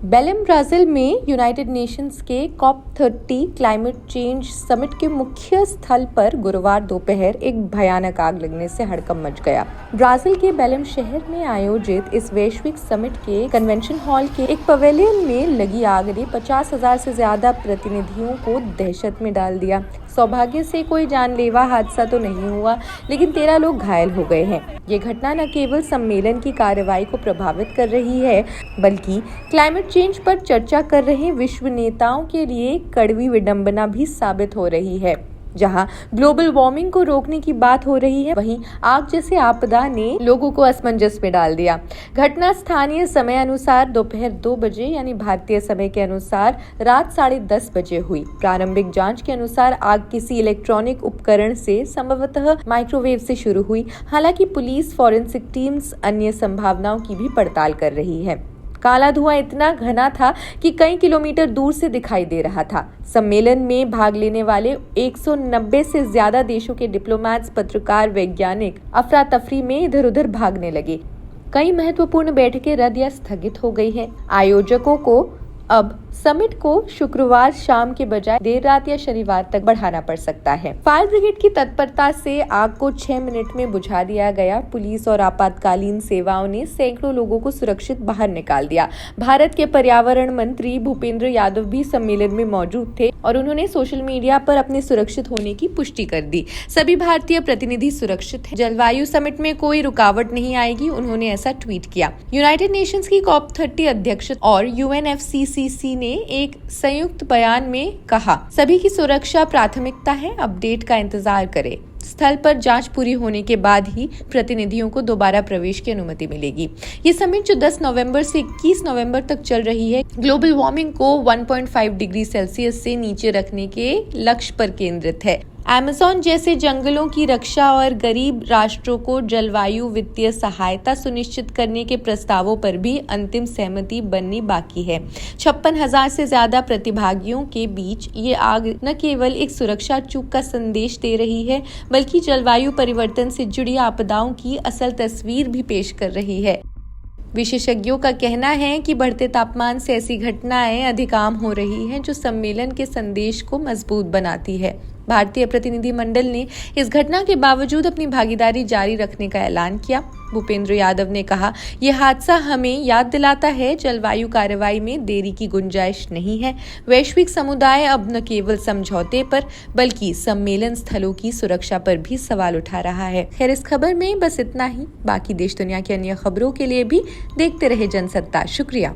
बेलेम Brazil में United Nations के COP30 climate change summit के मुख्य स्थल पर गुरुवार दोपहर एक भयानक आग लगने से हड़कंप मच गया। ब्राजील के बेलेम शहर में आयोजित इस वैश्विक समिट के कन्वेंशन हॉल के एक पवेलियन में लगी आग ने 50,000 से ज्यादा प्रतिनिधियों को दहशत में डाल दिया। सौभाग्य से कोई जानलेवा हादसा तो नहीं हुआ, लेकिन 13 लोग घायल हो गए हैं। ये घटना न केवल सम्मेलन की कार्रवाई को प्रभावित कर रही है, बल्कि क्लाइमेट चेंज पर चर्चा कर रहे विश्व नेताओं के लिए कड़वी विडंबना भी साबित हो रही है। जहां ग्लोबल वार्मिंग को रोकने की बात हो रही है, वहीं आग जैसे आपदा ने लोगों को असमंजस में डाल दिया। घटना स्थानीय समय अनुसार दोपहर 2 बजे यानी भारतीय समय के अनुसार रात 10:30 बजे हुई। प्रारंभिक जांच के अनुसार आग किसी इलेक्ट्रॉनिक उपकरण से संभवतः माइक्रोवेव से शुरू हुई। हालांकि पुलिस, फॉरेंसिक टीम्स अन्य संभावनाओं की भी पड़ताल कर रही है। काला धुआं इतना घना था कि कई किलोमीटर दूर से दिखाई दे रहा था। सम्मेलन में भाग लेने वाले 190 से ज्यादा देशों के डिप्लोमैट्स, पत्रकार, वैज्ञानिक अफरा तफरी में इधर उधर भागने लगे। कई महत्वपूर्ण बैठकें रद्द या स्थगित हो गई हैं। आयोजकों को अब समिट को शुक्रवार शाम के बजाय देर रात या शनिवार तक बढ़ाना पड़ सकता है। फायर ब्रिगेड की तत्परता से आग को 6 मिनट में बुझा दिया गया। पुलिस और आपातकालीन सेवाओं ने सैकड़ों लोगों को सुरक्षित बाहर निकाल दिया। भारत के पर्यावरण मंत्री भूपेंद्र यादव भी सम्मेलन में मौजूद थे और उन्होंने सोशल मीडिया पर अपने सुरक्षित होने की पुष्टि कर दी। सभी भारतीय प्रतिनिधि सुरक्षित हैं। जलवायु समिट में कोई रुकावट नहीं आएगी, उन्होंने ऐसा ट्वीट किया। यूनाइटेड नेशंस की COP30 अध्यक्ष और UNFCCC ने एक संयुक्त बयान में कहा, सभी की सुरक्षा प्राथमिकता है, अपडेट का इंतजार करें। स्थल पर जांच पूरी होने के बाद ही प्रतिनिधियों को दोबारा प्रवेश की अनुमति मिलेगी। ये समिट जो 10 नवंबर से 21 नवंबर तक चल रही है, ग्लोबल वार्मिंग को 1.5 डिग्री सेल्सियस से नीचे रखने के लक्ष्य पर केंद्रित है। अमेज़न जैसे जंगलों की रक्षा और गरीब राष्ट्रों को जलवायु वित्तीय सहायता सुनिश्चित करने के प्रस्तावों पर भी अंतिम सहमति बननी बाकी है। 56,000 से ज्यादा प्रतिभागियों के बीच ये आग न केवल एक सुरक्षा चूक का संदेश दे रही है, बल्कि जलवायु परिवर्तन से जुड़ी आपदाओं की असल तस्वीर भी पेश कर रही है। विशेषज्ञों का कहना है कि बढ़ते तापमान से ऐसी घटनाएं अधिक आम हो रही हैं, जो सम्मेलन के संदेश को मजबूत बनाती है। भारतीय प्रतिनिधिमंडल ने इस घटना के बावजूद अपनी भागीदारी जारी रखने का ऐलान किया। भूपेंद्र यादव ने कहा, यह हादसा हमें याद दिलाता है, जलवायु कार्रवाई में देरी की गुंजाइश नहीं है। वैश्विक समुदाय अब न केवल समझौते पर बल्कि सम्मेलन स्थलों की सुरक्षा पर भी सवाल उठा रहा है। खैर, इस खबर में बस इतना ही। बाकी देश दुनिया की अन्य खबरों के लिए भी देखते रहे जनसत्ता। शुक्रिया।